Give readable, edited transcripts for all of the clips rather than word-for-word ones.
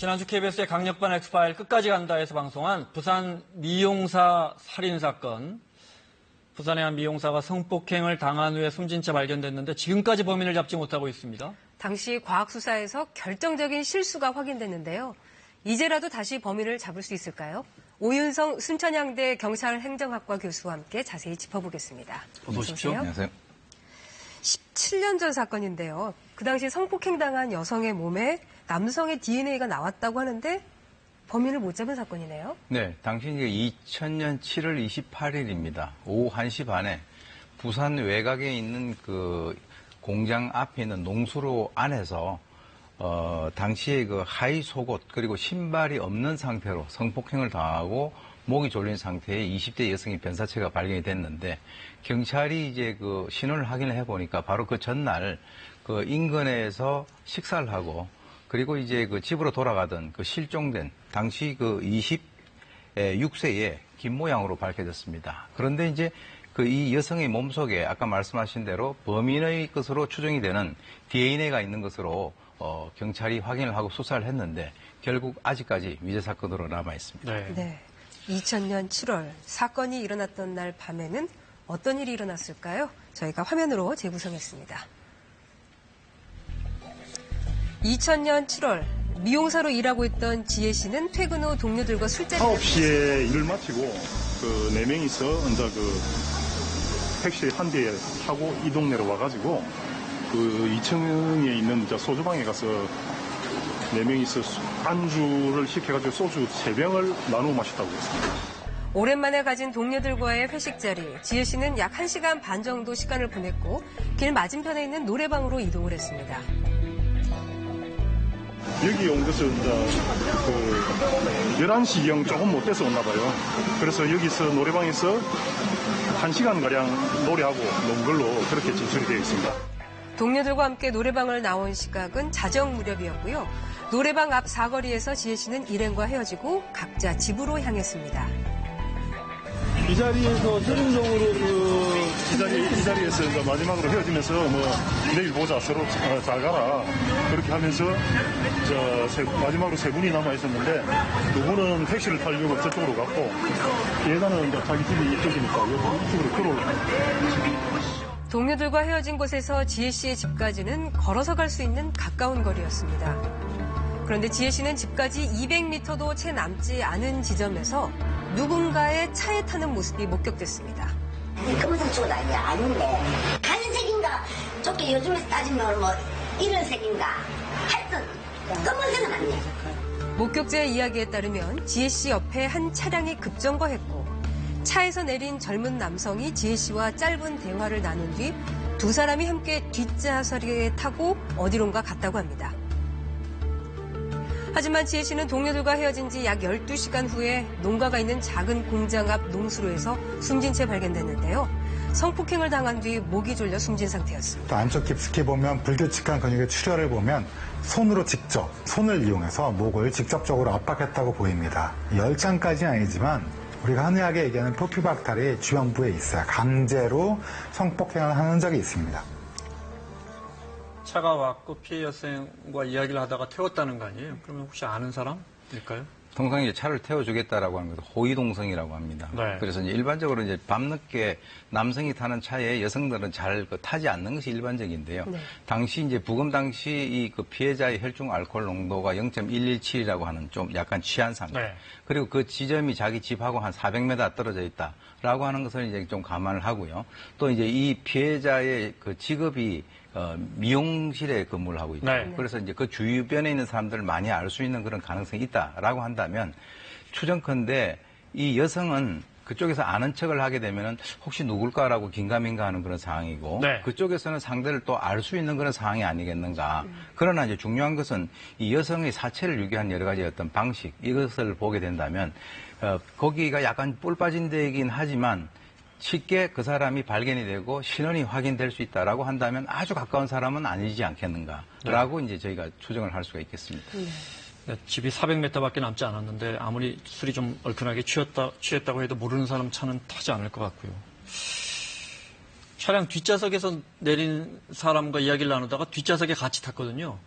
지난주 KBS의 강력반 엑스파일 끝까지 간다에서 방송한 부산 미용사 살인사건. 부산의 한 미용사가 성폭행을 당한 후에 숨진 채 발견됐는데 지금까지 범인을 잡지 못하고 있습니다. 당시 과학수사에서 결정적인 실수가 확인됐는데요. 이제라도 다시 범인을 잡을 수 있을까요? 오윤성 순천향대 경찰행정학과 교수와 함께 자세히 짚어보겠습니다. 어서 오십시오. 안녕하세요. 17년 전 사건인데요. 그 당시 성폭행당한 여성의 몸에 남성의 DNA가 나왔다고 하는데 범인을 못 잡은 사건이네요. 네, 당시 2000년 7월 28일입니다. 오후 1시 반에 부산 외곽에 있는 그 공장 앞에 있는 농수로 안에서 당시에 그 하의 속옷 그리고 신발이 없는 상태로 성폭행을 당하고 목이 졸린 상태의 20대 여성의 변사체가 발견이 됐는데 경찰이 이제 그 신원을 확인을 해보니까 바로 그 전날 그 인근에서 식사를 하고 그리고 이제 그 집으로 돌아가던 그 실종된 당시 그 26세의 김모양으로 밝혀졌습니다. 그런데 이제 그 이 여성의 몸속에 아까 말씀하신 대로 범인의 것으로 추정이 되는 DNA가 있는 것으로 경찰이 확인을 하고 수사를 했는데 결국 아직까지 미제 사건으로 남아 있습니다. 네. 2000년 7월 사건이 일어났던 날 밤에는 어떤 일이 일어났을까요? 저희가 화면으로 재구성했습니다. 2000년 7월 미용사로 일하고 있던 지혜 씨는 퇴근 후 동료들과 술자리를 9시에 일을 마치고 그 4명이서 이제 그 택시 한 대에 타고 이 동네로 와가지고 그 2층에 있는 이제 소주방에 가서 4명이서 안주를 시켜가지고 소주 3병을 나누어 마셨다고 했습니다. 오랜만에 가진 동료들과의 회식 자리, 지혜 씨는 약 1시간 반 정도 시간을 보냈고 길 맞은편에 있는 노래방으로 이동을 했습니다. 여기 온 것은 이제 그 11시경 조금 못 돼서 왔나 봐요. 그래서 여기서 노래방에서 1시간가량 노래하고 논 걸로 그렇게 진술이 되어 있습니다. 동료들과 함께 노래방을 나온 시각은 자정 무렵이었고요. 노래방 앞 사거리에서 지혜 씨는 일행과 헤어지고 각자 집으로 향했습니다. 이 자리에서 최종적으로 이 자리에서 이제 마지막으로 헤어지면서 뭐 내일 보자 서로 잘 가라 그렇게 하면서 마지막으로 3분이 남아 있었는데 누구는 택시를 타려고 저쪽으로 갔고 예단은 이제 자기 집이 이쪽이니까 이쪽으로 걸어올랐습니다. 동료들과 헤어진 곳에서 지혜 씨의 집까지는 걸어서 갈 수 있는 가까운 거리였습니다. 그런데 지혜 씨는 집까지 200m도 채 남지 않은 지점에서 누군가의 차에 타는 모습이 목격됐습니다. 검은색 주고 다니냐 아닌데 간색인가 저게 요즘에 따지면 뭐 이런 색인가 하여튼 검은색은 아니야. 목격자의 이야기에 따르면 지혜 씨 옆에 한 차량이 급정거했고 차에서 내린 젊은 남성이 지혜 씨와 짧은 대화를 나눈 뒤 두 사람이 함께 뒷좌석에 타고 어디론가 갔다고 합니다. 하지만 지혜 씨는 동료들과 헤어진 지 약 12시간 후에 농가가 있는 작은 공장 앞 농수로에서 숨진 채 발견됐는데요. 성폭행을 당한 뒤 목이 졸려 숨진 상태였습니다. 또 안쪽 깊숙이 보면 불규칙한 근육의 출혈을 보면 손으로 직접, 손을 이용해서 목을 직접적으로 압박했다고 보입니다. 열장까지는 아니지만 우리가 흔하게 얘기하는 표피박탈이 주변부에 있어요. 강제로 성폭행을 하는 적이 있습니다. 차가 왔고 피해 여성과 이야기를 하다가 태웠다는 거 아니에요? 그러면 혹시 아는 사람일까요? 통상 이제 차를 태워주겠다라고 하는 것은 호의동성이라고 합니다. 네. 그래서 이제 일반적으로 이제 밤늦게 남성이 타는 차에 여성들은 잘 타지 않는 것이 일반적인데요. 네. 당시 이제 부검 당시 이 그 피해자의 혈중 알코올 농도가 0.117이라고 하는 좀 약간 취한 상태. 네. 그리고 그 지점이 자기 집하고 한 400m 떨어져 있다라고 하는 것을 이제 좀 감안을 하고요. 또 이제 이 피해자의 그 직업이 미용실에 근무를 하고 있죠. 네. 그래서 이제 그 주변에 있는 사람들을 많이 알 수 있는 그런 가능성이 있다라고 한다면 추정컨대 이 여성은 그쪽에서 아는 척을 하게 되면은 혹시 누굴까라고 긴가민가 하는 그런 상황이고 네. 그쪽에서는 상대를 또 알 수 있는 그런 상황이 아니겠는가. 그러나 이제 중요한 것은 이 여성의 사체를 유기한 여러 가지 어떤 방식 이것을 보게 된다면 거기가 약간 뿔 빠진 데이긴 하지만 쉽게 그 사람이 발견이 되고 신원이 확인될 수 있다라고 한다면 아주 가까운 사람은 아니지 않겠는가라고 네. 이제 저희가 추정을 할 수가 있겠습니다. 네, 집이 400m밖에 남지 않았는데 아무리 술이 좀 얼큰하게 취했다고 해도 모르는 사람 차는 타지 않을 것 같고요. 차량 뒷좌석에서 내린 사람과 이야기를 나누다가 뒷좌석에 같이 탔거든요.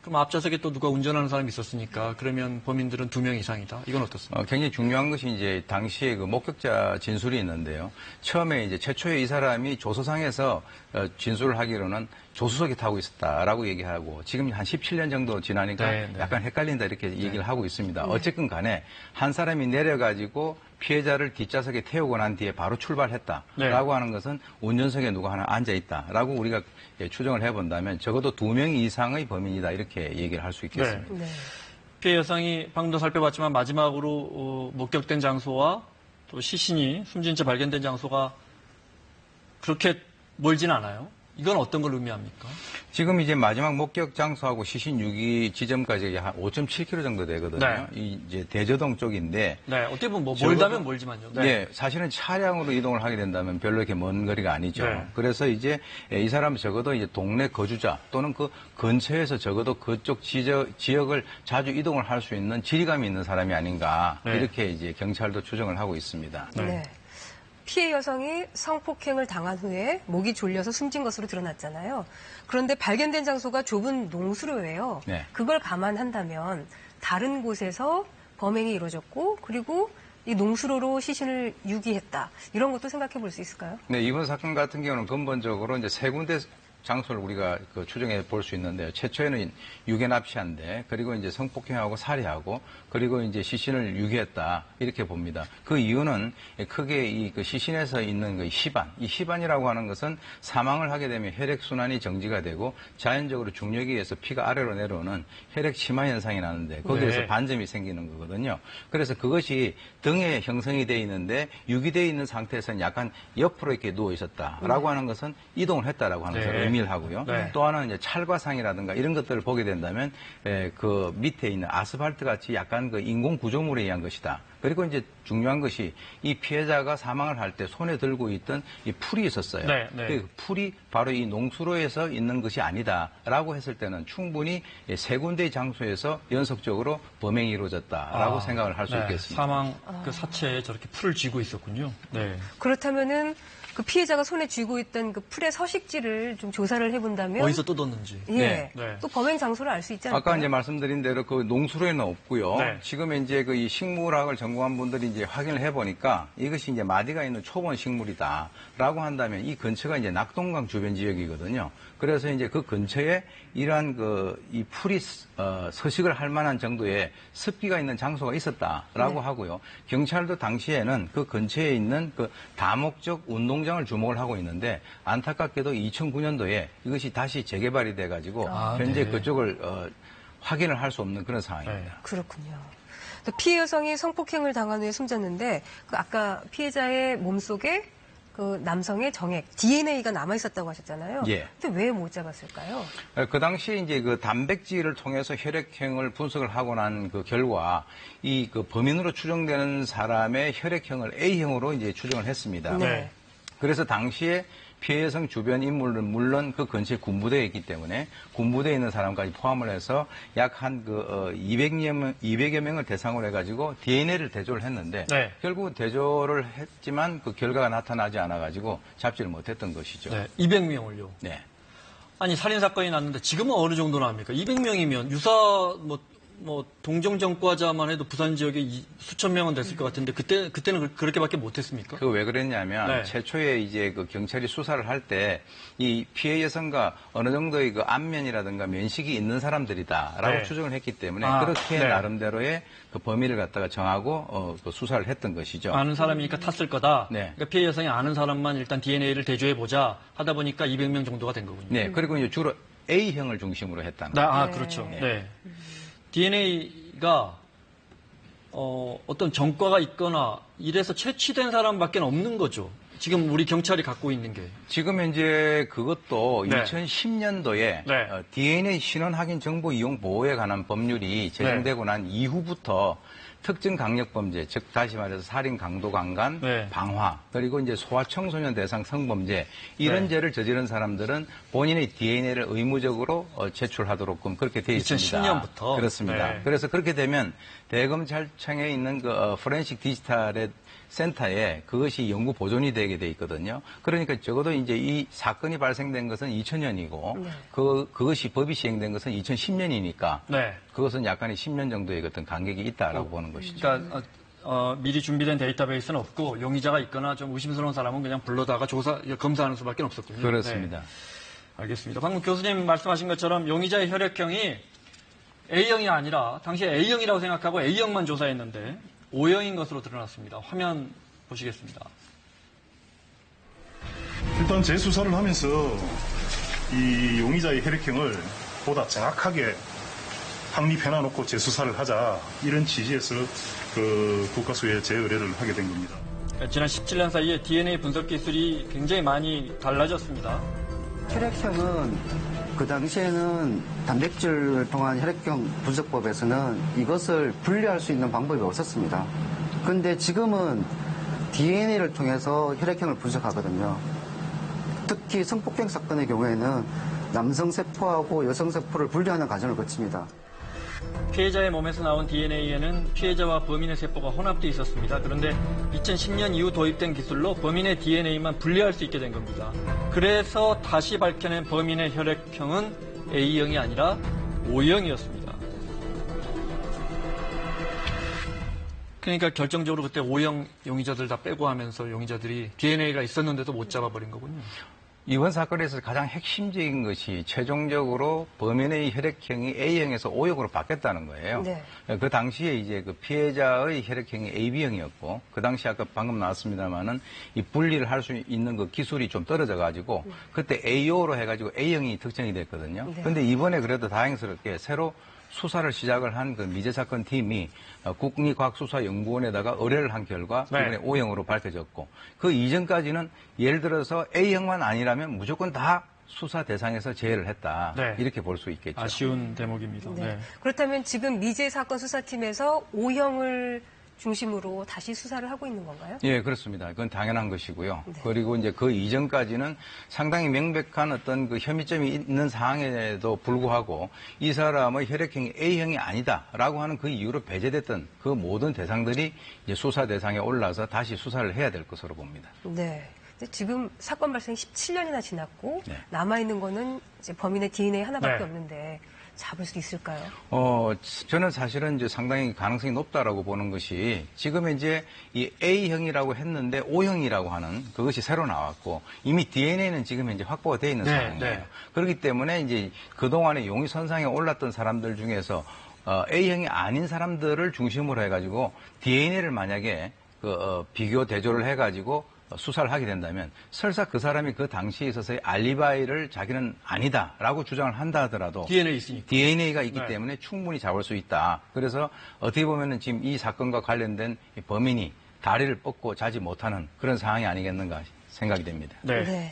그럼 앞좌석에 또 누가 운전하는 사람이 있었으니까 그러면 범인들은 2명 이상이다. 이건 어떻습니까? 굉장히 중요한 것이 이제 당시에 그 목격자 진술이 있는데요. 처음에 이제 최초에 이 사람이 조서상에서 진술을 하기로는 조수석에 타고 있었다라고 얘기하고 지금 한 17년 정도 지나니까 네, 네. 약간 헷갈린다 이렇게 얘기를 하고 있습니다. 어쨌든 간에 한 사람이 내려가지고 피해자를 뒷좌석에 태우고 난 뒤에 바로 출발했다라고 네. 하는 것은 운전석에 누가 하나 앉아있다라고 우리가 추정을 해본다면 적어도 2명 이상의 범인이다 이렇게 얘기를 할 수 있겠습니다. 네. 피해 여성이 방금도 살펴봤지만 마지막으로 목격된 장소와 또 시신이 숨진 채 발견된 장소가 그렇게 멀진 않아요. 이건 어떤 걸 의미합니까? 지금 이제 마지막 목격 장소하고 시신 유기 지점까지 한 5.7km 정도 되거든요. 네. 이 이제 대저동 쪽인데. 네, 어떻게 보면 적어도- 멀다면 멀지만요. 네. 사실은 차량으로 이동을 하게 된다면 별로 이렇게 먼 거리가 아니죠. 네. 그래서 이제 이 사람은 적어도 이제 동네 거주자 또는 그 근처에서 적어도 그쪽 지역을 자주 이동을 할 수 있는 지리감이 있는 사람이 아닌가. 네. 이렇게 이제 경찰도 추정을 하고 있습니다. 네. 피해 여성이 성폭행을 당한 후에 목이 졸려서 숨진 것으로 드러났잖아요. 그런데 발견된 장소가 좁은 농수로예요. 네. 그걸 감안한다면 다른 곳에서 범행이 이루어졌고 그리고 이 농수로로 시신을 유기했다. 이런 것도 생각해 볼 수 있을까요? 네, 이번 사건 같은 경우는 근본적으로 이제 3군데 장소를 우리가 추정해 볼 수 있는데요. 최초에는 유괴 납치한데, 그리고 이제 성폭행하고 살해하고, 그리고 이제 시신을 유기했다 이렇게 봅니다. 그 이유는 크게 이 그 시신에서 있는 그 희반, 이 희반이라고 하는 것은 사망을 하게 되면 혈액 순환이 정지가 되고 자연적으로 중력에 의해서 피가 아래로 내려오는 혈액 심화 현상이 나는데 거기에서 네. 반점이 생기는 거거든요. 그래서 그것이 등에 형성이 되어 있는데 유기되어 있는 상태에서는 약간 옆으로 이렇게 누워 있었다라고 하는 것은 이동을 했다라고 하는 것을 네. 의미를 하고요. 네. 또 하나는 이제 찰과상이라든가 이런 것들을 보게 된다면 그 밑에 있는 아스팔트 같이 약간 그 인공 구조물에 의한 것이다. 그리고 이제 중요한 것이 이 피해자가 사망을 할 때 손에 들고 있던 이 풀이 있었어요. 네, 네. 그 풀이 바로 이 농수로에서 있는 것이 아니다라고 했을 때는 충분히 3군데의 장소에서 연속적으로 범행이 이루어졌다라고 생각을 할 수 네, 있겠습니다. 사망 그 사체에 저렇게 풀을 쥐고 있었군요. 네. 그렇다면은 그 피해자가 손에 쥐고 있던 그 풀의 서식지를 좀 조사를 해본다면 어디서 뜯었는지. 예, 네. 네. 또 범행 장소를 알 수 있지 않을까요? 아까 이제 말씀드린 대로 그 농수로에는 없고요. 네. 지금 이제 그 이 식물학을 전공한 분들이 이제 확인을 해보니까 이것이 이제 마디가 있는 초본 식물이다라고 한다면 이 근처가 이제 낙동강 주변 지역이거든요. 그래서 이제 그 근처에 이러한 이 풀이 서식을 할 만한 정도의 습기가 있는 장소가 있었다라고 하고요. 경찰도 당시에는 그 근처에 있는 그 다목적 운동장을 주목을 하고 있는데 안타깝게도 2009년도에 이것이 다시 재개발이 돼가지고 현재 네. 그쪽을 확인을 할 수 없는 그런 상황입니다. 네. 그렇군요. 또 피해 여성이 성폭행을 당한 후에 숨졌는데 그 아까 피해자의 몸속에 그 남성의 정액, DNA가 남아 있었다고 하셨잖아요. 예. 근데 왜 못 잡았을까요? 그 당시 이제 그 단백질을 통해서 혈액형을 분석을 하고 난 그 결과 이 그 범인으로 추정되는 사람의 혈액형을 A형으로 이제 추정을 했습니다. 네. 그래서 당시에 피해 여성 주변 인물은 물론 그 근처에 군부대에 있기 때문에 군부대에 있는 사람까지 포함을 해서 약 한 200여 명을 대상으로 해가지고 DNA를 대조를 했는데 네. 결국 대조를 했지만 그 결과가 나타나지 않아가지고 잡지를 못했던 것이죠. 네. 200명을요. 네. 아니 살인사건이 났는데 지금은 어느 정도 나옵니까? 200명이면 유사 동정전과자만 해도 부산 지역에 수천 명은 됐을 것 같은데 그때는 그렇게밖에 못했습니까? 그 왜 그랬냐면 네. 최초에 이제 그 경찰이 수사를 할 때 이 피해 여성과 어느 정도의 그 안면이라든가 면식이 있는 사람들이다라고 네. 추정을 했기 때문에 아, 그렇게 네. 나름대로의 그 범위를 갖다가 정하고 그 수사를 했던 것이죠. 아는 사람이니까 탔을 거다. 네. 그러니까 피해 여성이 아는 사람만 일단 DNA를 대조해 보자 하다 보니까 200명 정도가 된 거군요. 네, 그리고 이제 주로 A형을 중심으로 했다는 네, 거죠. 그렇죠. 네. DNA가 어떤 전과가 있거나 이래서 채취된 사람밖에 없는 거죠. 지금 우리 경찰이 갖고 있는 게. 지금 현재 그것도 네. 2010년도에 네. DNA 신원 확인 정보 이용 보호에 관한 법률이 제정되고 난 이후부터 특정 강력범죄, 즉 다시 말해서 살인, 강도, 강간, 네. 방화, 그리고 이제 소아청소년 대상 성범죄 이런 네. 죄를 저지른 사람들은 본인의 DNA를 의무적으로 제출하도록끔 그렇게 되어 있습니다. 2010년부터? 그렇습니다. 네. 그래서 그렇게 되면 대검찰청에 있는 그 포렌식 디지털에 센터에 그것이 연구 보존이 되게 돼 있거든요. 그러니까 적어도 이제 이 사건이 발생된 것은 2000년이고 그것이 법이 시행된 것은 2010년이니까 네. 그것은 약간의 10년 정도의 어떤 간격이 있다라고 보는 것이죠. 그러니까 미리 준비된 데이터베이스는 없고 용의자가 있거나 좀 의심스러운 사람은 그냥 불러다가 검사하는 수밖에 없었군요. 그렇습니다. 네. 알겠습니다. 방금 교수님 말씀하신 것처럼 용의자의 혈액형이 A형이 아니라 당시에 A형이라고 생각하고 A형만 조사했는데 O형인 것으로 드러났습니다. 화면 보시겠습니다. 일단 재수사를 하면서 이 용의자의 혈액형을 보다 정확하게 확립해놔놓고 재수사를 하자 이런 취지에서 그 국가수에 재의뢰를 하게 된 겁니다. 지난 17년 사이에 DNA 분석 기술이 굉장히 많이 달라졌습니다. 혈액형은 그 당시에는 단백질을 통한 혈액형 분석법에서는 이것을 분리할 수 있는 방법이 없었습니다. 그런데 지금은 DNA를 통해서 혈액형을 분석하거든요. 특히 성폭행 사건의 경우에는 남성 세포하고 여성 세포를 분리하는 과정을 거칩니다. 피해자의 몸에서 나온 DNA에는 피해자와 범인의 세포가 혼합되어 있었습니다. 그런데 2010년 이후 도입된 기술로 범인의 DNA만 분리할 수 있게 된 겁니다. 그래서 다시 밝혀낸 범인의 혈액형은 A형이 아니라 O형이었습니다. 그러니까 결정적으로 그때 O형 용의자들 다 빼고 하면서 용의자들이 DNA가 있었는데도 못 잡아버린 거군요. 이번 사건에서 가장 핵심적인 것이 최종적으로 범인의 혈액형이 A형에서 O형으로 바뀌었다는 거예요. 네. 그 당시에 이제 그 피해자의 혈액형이 AB형이었고, 그 당시 아까 방금 나왔습니다만은 이 분리를 할 수 있는 그 기술이 좀 떨어져 가지고, 그때 AO로 해가지고 A형이 특정이 됐거든요. 네. 근데 이번에 그래도 다행스럽게 새로 수사를 시작을 한 그 미제 사건 팀이 국립과학수사연구원에다가 의뢰를 한 결과 네. 이번에 O형으로 밝혀졌고 그 이전까지는 예를 들어서 A형만 아니라면 무조건 다 수사 대상에서 제외를 했다. 네. 이렇게 볼 수 있겠죠. 아쉬운 대목입니다. 네. 네. 그렇다면 지금 미제 사건 수사팀에서 O형을 중심으로 다시 수사를 하고 있는 건가요? 예, 그렇습니다. 그건 당연한 것이고요. 네. 그리고 이제 그 이전까지는 상당히 명백한 어떤 그 혐의점이 있는 상황에도 불구하고 이 사람의 혈액형이 A형이 아니다라고 하는 그 이유로 배제됐던 그 모든 대상들이 이제 수사 대상에 올라서 다시 수사를 해야 될 것으로 봅니다. 네. 근데 지금 사건 발생 17년이나 지났고 네. 남아있는 거는 이제 범인의 DNA 하나밖에 네. 없는데 잡을 수 있을까요? 저는 사실은 이제 상당히 가능성이 높다라고 보는 것이 지금 이제 이 A형이라고 했는데 O형이라고 하는 그것이 새로 나왔고 이미 DNA는 지금 이제 확보가 되어 있는 네, 상황이에요. 네. 그렇기 때문에 이제 그동안에 용의 선상에 올랐던 사람들 중에서 A형이 아닌 사람들을 중심으로 해가지고 DNA를 만약에 비교 대조를 해가지고 수사를 하게 된다면 설사 그 사람이 그 당시에 있어서의 알리바이를 자기는 아니다라고 주장을 한다 하더라도 DNA 있으니까. DNA가 있기 네. 때문에 충분히 잡을 수 있다. 그래서 어떻게 보면은 지금 이 사건과 관련된 이 범인이 다리를 뻗고 자지 못하는 그런 상황이 아니겠는가 생각이 됩니다. 네.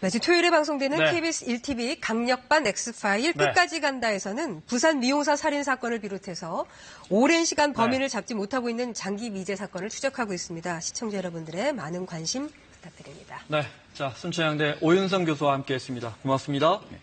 매주 토요일에 방송되는 네. KBS 1TV 강력반 X파일 네. 끝까지 간다에서는 부산 미용사 살인 사건을 비롯해서 오랜 시간 범인을 잡지 못하고 있는 장기 미제 사건을 추적하고 있습니다. 시청자 여러분들의 많은 관심 부탁드립니다. 네. 자, 순천향대 오윤성 교수와 함께 했습니다. 고맙습니다. 네.